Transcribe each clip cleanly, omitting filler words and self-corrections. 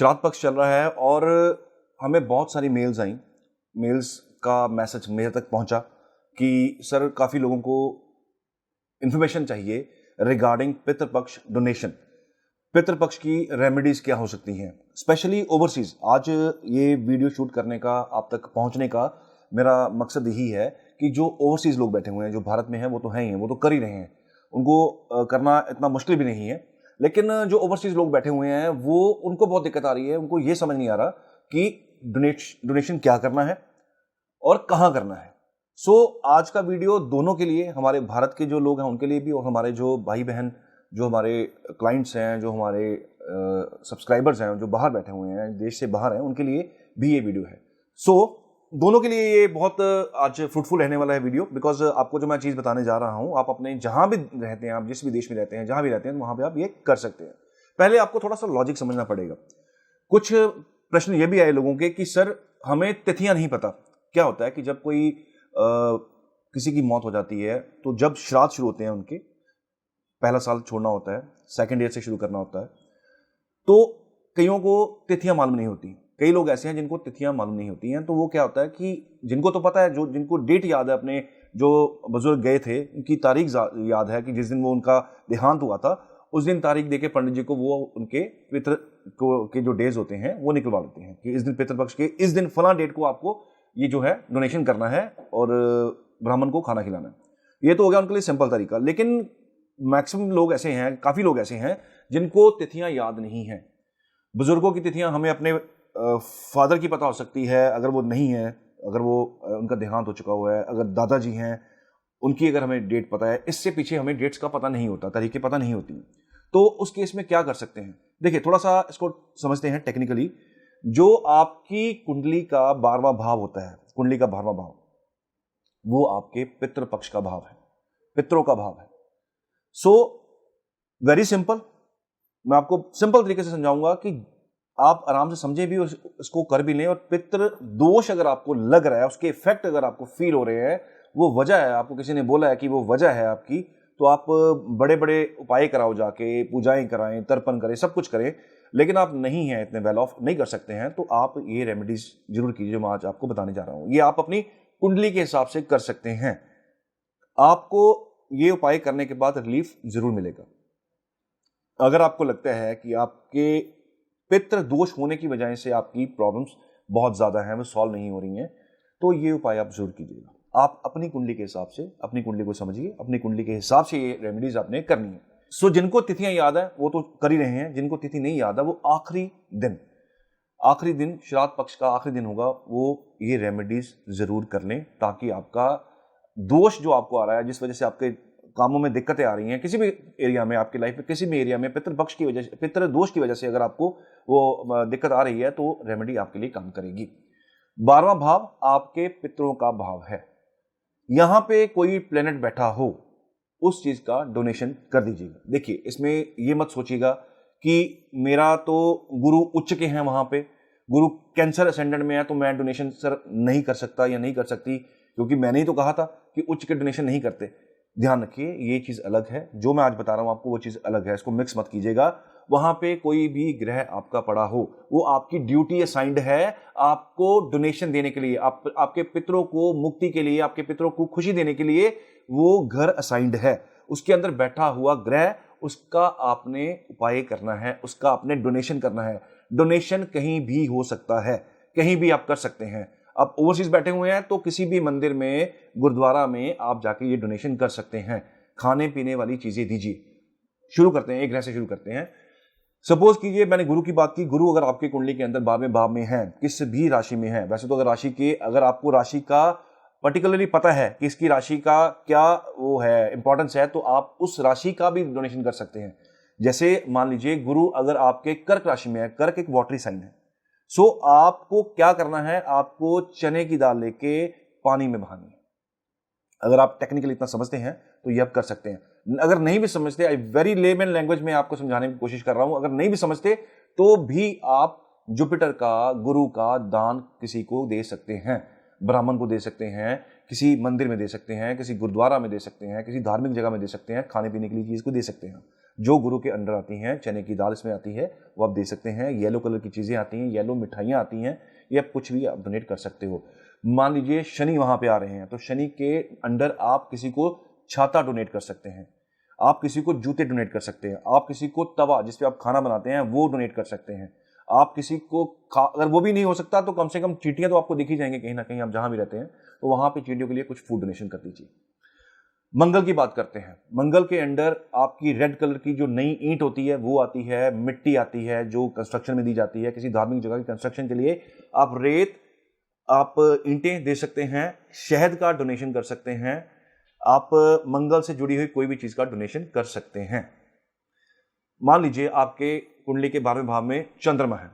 श्राद्ध पक्ष चल रहा है और हमें बहुत सारी मेल्स आई। मेल्स का मैसेज मेरे तक पहुंचा कि सर काफ़ी लोगों को इन्फॉर्मेशन चाहिए रिगार्डिंग पितृपक्ष डोनेशन। पितृपक्ष की रेमेडीज़ क्या हो सकती हैं, स्पेशली ओवरसीज़। आज ये वीडियो शूट करने का, आप तक पहुंचने का मेरा मकसद यही है कि जो ओवरसीज़ लोग बैठे हुए हैं, जो भारत में हैं वो तो हैं ही हैं, वो तो कर ही रहे हैं, उनको करना इतना मुश्किल भी नहीं है। लेकिन जो ओवरसीज़ लोग बैठे हुए हैं वो उनको बहुत दिक्कत आ रही है। उनको ये समझ नहीं आ रहा कि डोनेशन क्या करना है और कहाँ करना है। आज का वीडियो दोनों के लिए, हमारे भारत के जो लोग हैं उनके लिए भी, और हमारे जो भाई बहन, जो हमारे क्लाइंट्स हैं, जो हमारे सब्सक्राइबर्स हैं, जो बाहर बैठे हुए हैं, देश से बाहर हैं, उनके लिए भी ये वीडियो है। दोनों के लिए ये बहुत आज फ्रूटफुल रहने वाला है वीडियो, बिकॉज आपको जो मैं चीज़ बताने जा रहा हूँ, आप अपने जहाँ भी रहते हैं, आप जिस भी देश में रहते हैं, जहाँ भी रहते हैं, वहाँ पे आप ये कर सकते हैं। पहले आपको थोड़ा सा लॉजिक समझना पड़ेगा। कुछ प्रश्न ये भी आए लोगों के कि सर हमें तिथियां नहीं पता। क्या होता है कि जब कोई किसी की मौत हो जाती है तो जब श्राद्ध शुरू होते हैं, उनके पहला साल छोड़ना होता है, सेकंड ईयर से शुरू करना होता है, तो कईयों को तिथियां मालूम नहीं होती। कई लोग ऐसे हैं जिनको तिथियां मालूम नहीं होती हैं। तो वो क्या होता है कि जिनको तो पता है, जो जिनको डेट याद है, अपने जो बुजुर्ग गए थे उनकी तारीख याद है कि जिस दिन वो उनका देहांत हुआ था, उस दिन तारीख देके पंडित जी को वो उनके पितृ के जो डेज होते हैं वो निकलवा लेते हैं कि इस दिन पितृपक्ष के इस दिन फला डेट को आपको ये जो है डोनेशन करना है और ब्राह्मण को खाना खिलाना है। ये तो हो गया उनके लिए सिंपल तरीका। लेकिन मैक्सिमम लोग ऐसे हैं, काफ़ी लोग ऐसे हैं जिनको तिथियां याद नहीं हैं। बुजुर्गों की तिथियां हमें अपने फादर की पता हो सकती है, अगर वो नहीं है, अगर वो उनका देहांत हो चुका हुआ है, अगर दादाजी हैं उनकी अगर हमें डेट पता है। इससे पीछे हमें डेट्स का पता नहीं होता, तरीके पता नहीं होती। तो उस केस में क्या कर सकते हैं, देखिए थोड़ा सा इसको समझते हैं टेक्निकली। जो आपकी कुंडली का 12वां भाव होता है, कुंडली का 12वां भाव, वो आपके पितृपक्ष का भाव है, पितरों का भाव है। वेरी सिंपल, मैं आपको सिंपल तरीके से समझाऊंगा कि आप आराम से समझे भी, इसको कर भी लें। और पितृ दोष अगर आपको लग रहा है, उसके इफेक्ट अगर आपको फील हो रहे हैं, वो वजह है, आपको किसी ने बोला है कि वो वजह है आपकी, तो आप बड़े बड़े उपाय कराओ, जाके पूजाएं कराएं, तर्पण करें, सब कुछ करें, लेकिन आप नहीं हैं इतने वेल ऑफ, नहीं कर सकते हैं, तो आप ये रेमेडीज जरूर कीजिए जो मैं आज आपको बताने जा रहा हूं। ये आप अपनी कुंडली के हिसाब से कर सकते हैं। आपको ये उपाय करने के बाद रिलीफ जरूर मिलेगा। अगर आपको लगता है कि आपके पितृ दोष होने की वजह से आपकी प्रॉब्लम्स बहुत ज्यादा हैं, वो सॉल्व नहीं हो रही हैं, तो ये उपाय आप जरूर कीजिएगा। आप अपनी कुंडली के हिसाब से, अपनी कुंडली को समझिए, अपनी कुंडली के हिसाब से ये रेमेडीज आपने करनी है। जिनको तिथियां याद है वो तो कर ही रहे हैं, जिनको तिथि नहीं याद है वो आखिरी दिन श्राद्ध पक्ष का आखिरी दिन होगा, वो ये रेमेडीज जरूर कर लें, ताकि आपका दोष जो आपको आ रहा है, जिस वजह से आपके कामों में दिक्कतें आ रही हैं, किसी भी एरिया में, आपकी लाइफ में किसी भी एरिया में पितृपक्ष की वजह से, पितृ दोष की वजह से अगर आपको वो दिक्कत आ रही है, तो रेमेडी आपके लिए काम करेगी। 12वां भाव आपके पितरों का भाव है। यहां पे कोई प्लेनेट बैठा हो, उस चीज का डोनेशन कर दीजिएगा। देखिए इसमें ये मत सोचिएगा कि मेरा तो गुरु उच्च के हैं, वहां पे गुरु कैंसर असेंडेंट में है, तो मैं डोनेशन सर नहीं कर सकता या नहीं कर सकती, क्योंकि मैंने ही तो कहा था कि उच्च के डोनेशन नहीं करते। ध्यान रखिए, ये चीज अलग है, जो मैं आज बता रहा हूं आपको वो चीज अलग है, इसको मिक्स मत कीजिएगा। वहां पे कोई भी ग्रह आपका पड़ा हो, वो आपकी ड्यूटी असाइंड है आपको डोनेशन देने के लिए, आपके पितरों को मुक्ति के लिए, आपके पितरों को खुशी देने के लिए वो घर असाइंड है। उसके अंदर बैठा हुआ ग्रह, उसका आपने उपाय करना है, उसका आपने डोनेशन करना है। डोनेशन कहीं भी हो सकता है, कहीं भी आप कर सकते हैं। आप ओवरसीज बैठे हुए हैं तो किसी भी मंदिर में, गुरुद्वारा में आप जाके ये डोनेशन कर सकते हैं। खाने पीने वाली चीजें दीजिए। शुरू करते हैं, एक ग्रह से शुरू करते हैं। सपोज कीजिए मैंने गुरु की बात की, गुरु अगर आपकी कुंडली के अंदर 12वें भाव में है, किस भी राशि में है, वैसे तो अगर आपको राशि का पर्टिकुलरली पता है कि इसकी राशि का क्या वो है, इंपॉर्टेंस है, तो आप उस राशि का भी डोनेशन कर सकते हैं। जैसे मान लीजिए गुरु अगर आपके कर्क राशि में है, कर्क एक वाटरी साइन है, आपको क्या करना है, आपको चने की दाल लेके पानी में बहानी है। अगर आप टेक्निकली इतना समझते हैं तो ये आप कर सकते हैं। अगर नहीं भी समझते, वेरी लेमन लैंग्वेज में आपको समझाने की कोशिश कर रहा हूं, अगर नहीं भी समझते तो भी आप जुपिटर का, गुरु का दान किसी को दे सकते हैं, ब्राह्मण को दे सकते हैं, किसी मंदिर में दे सकते हैं, किसी गुरुद्वारा में दे सकते हैं, किसी धार्मिक जगह में दे सकते हैं, खाने पीने के लिए चीज को दे सकते हैं। जो गुरु के अंडर आती हैं, चने की दाल इसमें आती है, वो आप दे सकते हैं। येलो कलर की चीज़ें आती हैं, येलो मिठाइयाँ आती हैं, या कुछ भी आप डोनेट कर सकते हो। मान लीजिए शनि वहाँ पे आ रहे हैं, तो शनि के अंडर आप किसी को छाता डोनेट कर सकते हैं, आप किसी को जूते डोनेट कर सकते हैं, आप किसी को तवा जिस पे आप खाना बनाते हैं वो डोनेट कर सकते हैं, आप किसी को अगर वो भी नहीं हो सकता तो कम से कम चींटियाँ तो आपको दिखी जाएंगी कहीं ना कहीं, आप जहाँ भी रहते हैं, तो वहाँ पे चींटियों के लिए कुछ फूड डोनेशन कर दीजिए। मंगल की बात करते हैं। मंगल के अंडर आपकी रेड कलर की जो नई ईंट होती है वो आती है, मिट्टी आती है जो कंस्ट्रक्शन में दी जाती है, किसी धार्मिक जगह की कंस्ट्रक्शन के लिए आप रेत, आप ईंटें दे सकते हैं, शहद का डोनेशन कर सकते हैं, आप मंगल से जुड़ी हुई कोई भी चीज का डोनेशन कर सकते हैं। मान लीजिए आपके कुंडली के 12वें भाव में चंद्रमा है,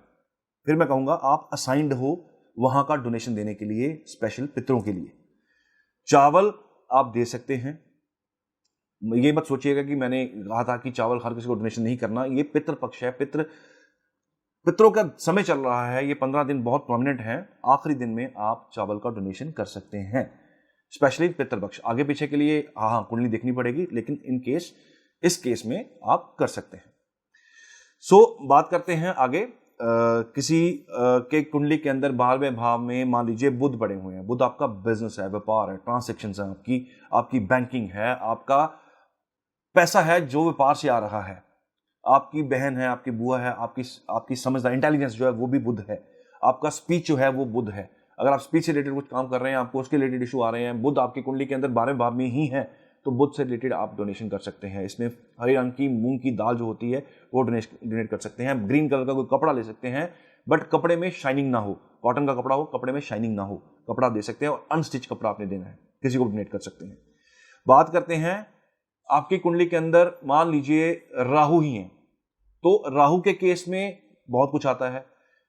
फिर मैं कहूंगा आप असाइंड हो वहां का डोनेशन देने के लिए, स्पेशल पितरों के लिए। चावल आप दे सकते हैं, ये मत सोचिएगा कि मैंने कहा था कि चावल हर किसी को डोनेशन नहीं करना, ये पितृ पक्ष है, पितरों का समय चल रहा है, ये 15 दिन बहुत प्रोमिनेंट है, आखिरी दिन में आप चावल का डोनेशन कर सकते हैं, स्पेशली पितृपक्ष। आगे पीछे के लिए हाँ कुंडली देखनी पड़ेगी, लेकिन इन केस इस केस में आप कर सकते हैं। बात करते हैं आगे। किसी के कुंडली के अंदर 12वें भाव में मान लीजिए बुध पड़े हुए हैं, बुध आपका बिजनेस है, व्यापार है, ट्रांसैक्शन है, आपकी बैंकिंग है, आपका पैसा है जो व्यापार से आ रहा है, आपकी बहन है, आपकी बुआ है, आपकी समझदार इंटेलिजेंस जो है वो भी बुध है, आपका स्पीच जो है वो बुध है। अगर आप स्पीच से रिलेटेड कुछ काम कर रहे हैं, आपको उसके रिलेटेड इशू आ रहे हैं, बुध आपकी कुंडली के अंदर 12वें भाव में ही है, तो बुध से रिलेटेड आप डोनेशन कर सकते हैं। इसमें हरे रंग की मूंग की दाल जो होती है वो डोनेट कर सकते हैं। ग्रीन कलर का कोई कपड़ा ले सकते हैं, बट कपड़े में शाइनिंग ना हो, कॉटन का कपड़ा हो, कपड़े में शाइनिंग ना हो, कपड़ा दे सकते हैं, और अनस्टिच कपड़ा आपने देना है, किसी को डोनेट कर सकते हैं। बात करते हैं आपकी कुंडली के अंदर मान लीजिए राहु ही है, तो राहु के केस में बहुत कुछ आता है।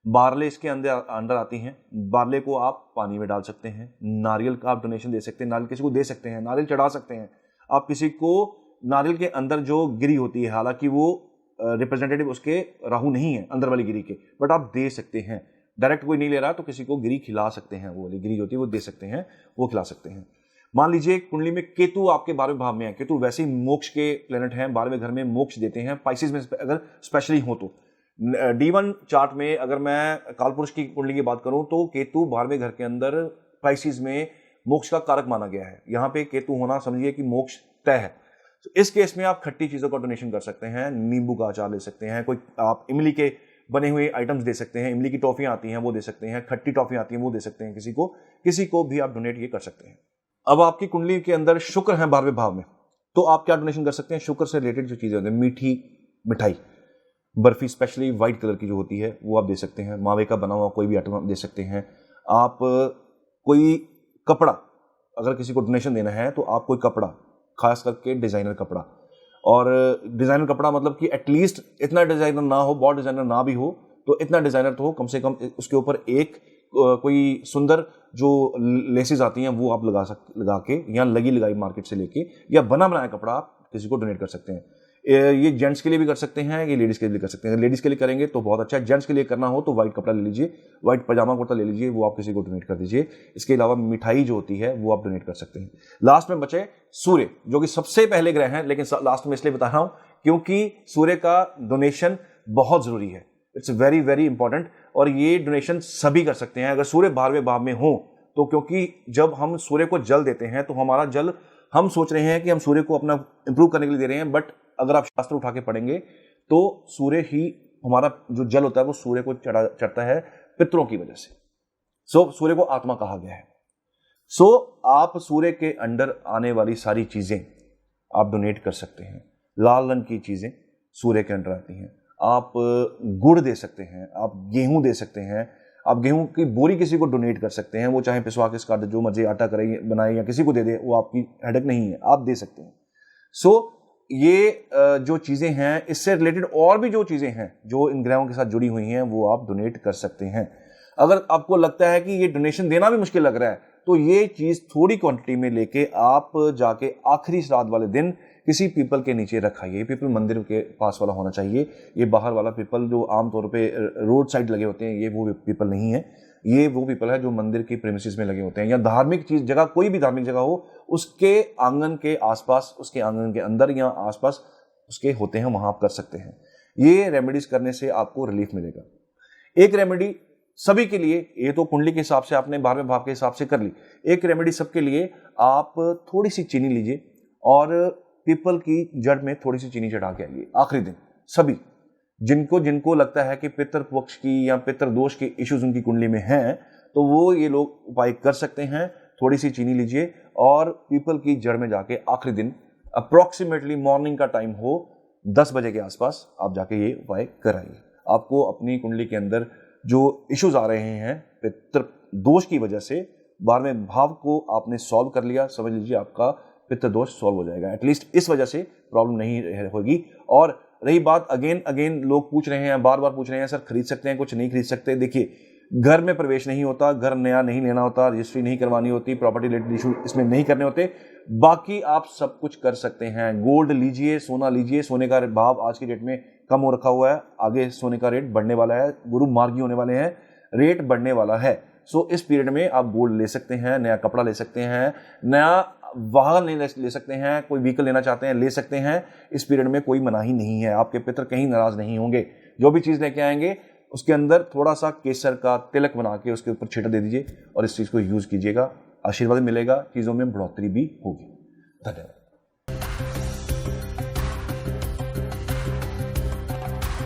बारले इसके अंदर आती हैं, बारले को आप पानी में डाल सकते हैं, नारियल का आप डोनेशन दे सकते हैं, नारियल किसी को दे सकते हैं, नारियल चढ़ा सकते हैं आप किसी को। नारियल के अंदर जो गिरी होती है, हालांकि वो रिप्रेजेंटेटिव उसके राहु नहीं है अंदर वाली गिरी के, बट आप दे सकते हैं। डायरेक्ट कोई नहीं ले रहा तो किसी को गिरी खिला सकते हैं, वो वाली गिरी होती है वो दे सकते हैं, वो खिला सकते हैं। मान लीजिए कुंडली में केतु आपके 12वें भाव में है, केतु वैसे ही मोक्ष के प्लेनेट हैं, 12वें घर में मोक्ष देते हैं, पाइसिस में अगर स्पेशली हो तो। D1 चार्ट में अगर मैं कालपुरुष की कुंडली की बात करूं तो केतु 12वें घर के अंदर पाइसिस में मोक्ष का कारक माना गया है। यहां पे केतु होना समझिए कि मोक्ष तय है। तो इस केस में आप खट्टी चीजों का डोनेशन कर सकते हैं, नींबू का अचार ले सकते हैं, कोई आप इमली के बने हुए आइटम्स दे सकते हैं, इमली की टॉफियां आती हैं वो दे सकते हैं, खट्टी टॉफियां आती हैं वो दे सकते हैं, किसी को भी आप डोनेट ये कर सकते हैं। अब आपकी कुंडली के अंदर शुक्र है 12वें भाव में, तो आप क्या डोनेशन कर सकते हैं? शुक्र से रिलेटेड जो चीजें होती हैं, मीठी मिठाई, बर्फी स्पेशली व्हाइट कलर की जो होती है वो आप दे सकते हैं, मावे का बना हुआ कोई भी आइटम आप दे सकते हैं। आप कोई कपड़ा अगर किसी को डोनेशन देना है तो आप कोई कपड़ा, खास करके डिजाइनर कपड़ा, और डिजाइनर कपड़ा मतलब कि एटलीस्ट इतना डिजाइनर ना हो, बहुत डिजाइनर ना भी हो, तो इतना डिजाइनर तो हो कम से कम उसके ऊपर एक कोई सुंदर जो लेसेस आती हैं वो आप लगा के, या लगाई मार्केट से लेके, या बना बनाया कपड़ा आप किसी को डोनेट कर सकते हैं। ये जेंट्स के लिए भी कर सकते हैं, ये लेडीज के लिए भी कर सकते हैं। लेडीज के लिए करेंगे तो बहुत अच्छा है, जेंट्स के लिए करना हो तो व्हाइट कपड़ा ले लीजिए, व्हाइट पजामा कुर्ता ले लीजिए, वो आप किसी को डोनेट कर दीजिए। इसके अलावा मिठाई जो होती है वो आप डोनेट कर सकते हैं। लास्ट में बचे सूर्य, जो कि सबसे पहले ग्रह हैं, लेकिन लास्ट में इसलिए बता रहा हूं क्योंकि सूर्य का डोनेशन बहुत जरूरी है, इट्स वेरी वेरी इंपॉर्टेंट, और ये डोनेशन सभी कर सकते हैं अगर सूर्य 12वें भाव में हो तो। क्योंकि जब हम सूर्य को जल देते हैं तो हमारा जल, हम सोच रहे हैं कि हम सूर्य को अपना इंप्रूव करने के लिए दे रहे हैं, बट अगर आप शास्त्र उठा के पढ़ेंगे तो सूर्य ही, हमारा जो जल होता है वो सूर्य को चढ़ता है पितरों की वजह से। सूर्य को आत्मा कहा गया है। आप सूर्य के अंडर आने वाली सारी चीजें आप डोनेट कर सकते हैं। लाल रंग की चीजें सूर्य के अंडर आती हैं। आप गुड़ दे सकते हैं, आप गेहूं दे सकते हैं, आप गेहूं की बोरी किसी को डोनेट कर सकते हैं, वो चाहे पिसवा के इसका जो मर्जी आटा करे बनाए या किसी को दे दे, वो आपकी हेडेक नहीं है, आप दे सकते हैं। ये जो चीजें हैं, इससे रिलेटेड और भी जो चीजें हैं जो इन ग्रहों के साथ जुड़ी हुई हैं वो आप डोनेट कर सकते हैं। अगर आपको लगता है कि ये डोनेशन देना भी मुश्किल लग रहा है तो ये चीज थोड़ी क्वांटिटी में लेके आप जाके आखिरी श्राद्ध वाले दिन किसी पीपल के नीचे रखाइए। पीपल मंदिर के पास वाला होना चाहिए, ये बाहर वाला पीपल जो आमतौर पे रोड साइड लगे होते हैं, ये वो पीपल नहीं है। ये वो पीपल है जो मंदिर की प्रेमिसेस में लगे होते हैं, या धार्मिक चीज जगह, कोई भी धार्मिक जगह हो उसके आंगन के आसपास, उसके आंगन के अंदर या आसपास उसके होते हैं, वहां आप कर सकते हैं। ये रेमेडीज करने से आपको रिलीफ मिलेगा। एक रेमेडी सभी के लिए, ये तो कुंडली के हिसाब से आपने 12वें भाव के हिसाब से कर ली, एक रेमेडी सबके लिए, आप थोड़ी सी चीनी लीजिए और पीपल की जड़ में थोड़ी सी चीनी चढ़ा के आइए आखिरी दिन। सभी जिनको जिनको लगता है कि पितृ पक्ष की या पितृ दोष के इश्यूज उनकी कुंडली में हैं, तो वो ये लोग उपाय कर सकते हैं। थोड़ी सी चीनी लीजिए और पीपल की जड़ में जाके आखिरी दिन अप्रोक्सीमेटली मॉर्निंग का टाइम हो 10 बजे के आसपास आप जाके ये उपाय कराइए। आपको अपनी कुंडली के अंदर जो इश्यूज आ रहे हैं पितृ दोष की वजह से, 12वें भाव को आपने सॉल्व कर लिया, समझ लीजिए आपका पितृ दोष सॉल्व हो जाएगा। एटलीस्ट इस वजह से प्रॉब्लम नहीं होगी। और रही बात, अगेन लोग पूछ रहे हैं, बार बार पूछ रहे हैं, सर खरीद सकते हैं कुछ, नहीं खरीद सकते। देखिए, घर में प्रवेश नहीं होता, घर नया नहीं लेना होता, रजिस्ट्री नहीं करवानी होती, प्रॉपर्टी रिलेटेड इशू इसमें नहीं करने होते, बाकी आप सब कुछ कर सकते हैं। गोल्ड लीजिए, सोना लीजिए, सोने का भाव आज की डेट में कम हो रखा हुआ है, आगे सोने का रेट बढ़ने वाला है, गुरु मार्गी होने वाले हैं, रेट बढ़ने वाला है। सो इस पीरियड में आप गोल्ड ले सकते हैं, नया कपड़ा ले सकते हैं, नया वाहन ले सकते हैं, कोई व्हीकल लेना चाहते हैं ले सकते हैं। इस पीरियड में कोई मनाही नहीं है, आपके पितर कहीं नाराज नहीं होंगे। जो भी चीज लेके आएंगे उसके अंदर थोड़ा सा केसर का तिलक बना के उसके ऊपर छींटा दे दीजिए और इस चीज को यूज कीजिएगा, आशीर्वाद मिलेगा, चीजों में बढ़ोतरी भी होगी। धन्यवाद।